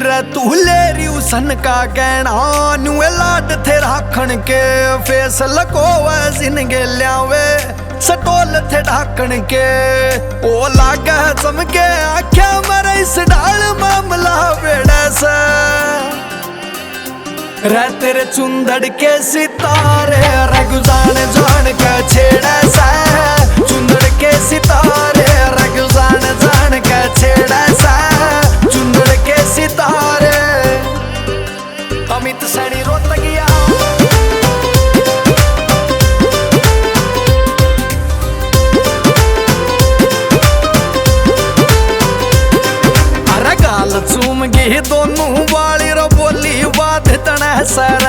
रे तू ले सन का गहना नुए लाड थे राखण के फेस लकोवे जिनगे ल्यावे सटोल थे ढाकण के ओ लागे चमके आख्या मरे इस डाल मामला बेड़ा से रे तेरे चुंदड़ के सितारे रगुजान जान के छेड़ा सा चुंदड़ के सितारे रगुजान जान के छेड़ा सा चुंदड़ के सितारे अमित सैनी रोत गया अरे गाल चूम गई दोनों वाली रो बोली बात तना सर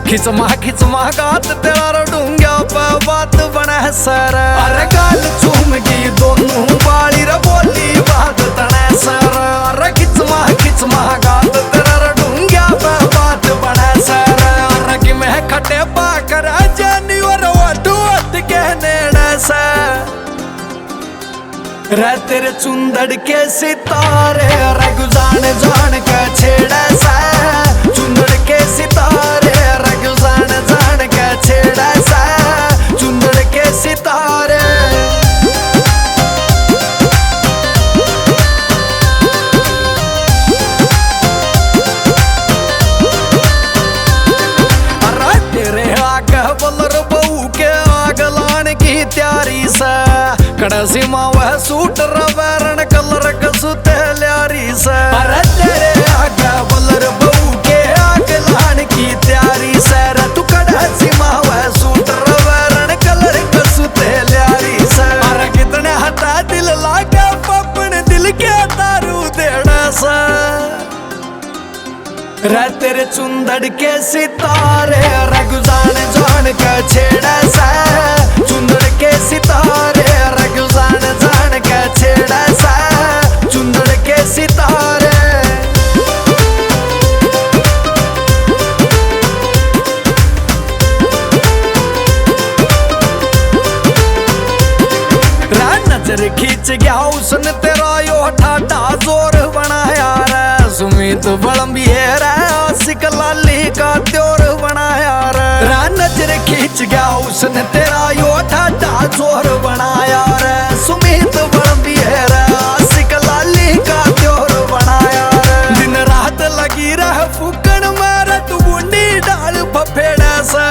खिचमा गात तेरा डूंगा पे बात बना सर अरे गाल चूम गई दोनों वाली रो बोली बात तना सर अरे खिचमा गात तेरा डूंगा पे बात बना सर अरे कि मैं खटे पाकर जानी और वट के नेड़ा सा रे तेरे चुंदड़ के सितारे रगुजान जान के छेड़ा सा चुंदड़ के सितारे रगुजान जान के छेड़ा सा चुंदड़ के सितारे अरे तेरे आगे बलर बहू के आग लाने की तैयारी सा कड़सी वह सूट रवैरण कलर कसुते ल्यारी से अरे तेरे आगे बलर बहू के आग लान की तैयारी से तू कड़सी वह सूट रवैरण कलर कसुते ल्यारी से अरे कितने हटा दिल लागे पपन दिल के दारू देना सा रे तेरे चुंदड़ के सितारे रगुजान जान के छेड़ा सा चुंदड़ के सितारे रगुजान जान के छेड़ा सा चुंदड़ के सितारे नजर खींच गया उसने तेरा यो ठाडा जोर बनाया रे सुमित बलम्बी है आशिक लाली का त्योर बनाया रे नजर खींच गया उसने तेरा यो ठाडा जोर बनाया रे सुमित बलम्बी है आशिक लाली का त्योर बनाया रे दिन रात लगी रह फूकन मारे तू बूंदी डाल फफेड़ा सा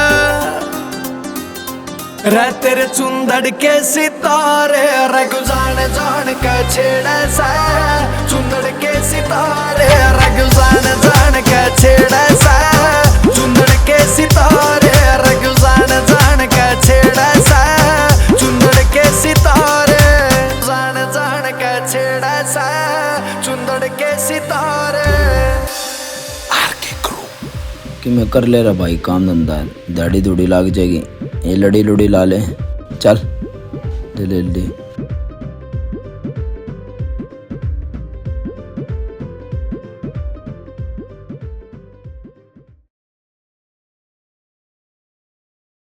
रे तेरे चुंदड़ के सितारे रगुजान जान के छेड़ा सा चुंदड़ के सितारे रगुजान जान के छेड़ा सा चुंदड़ के सितारे रगुजान जान के छेड़ा सा चुंदड़ के सितारे जान के छेड़ा सा चुंदड़ के सितारे कि मैं कर ले रहा भाई काम धंधा दाढ़ी दूढ़ी लाग जाएगी ये लड़ी लुड़ी ला ले चल ले ले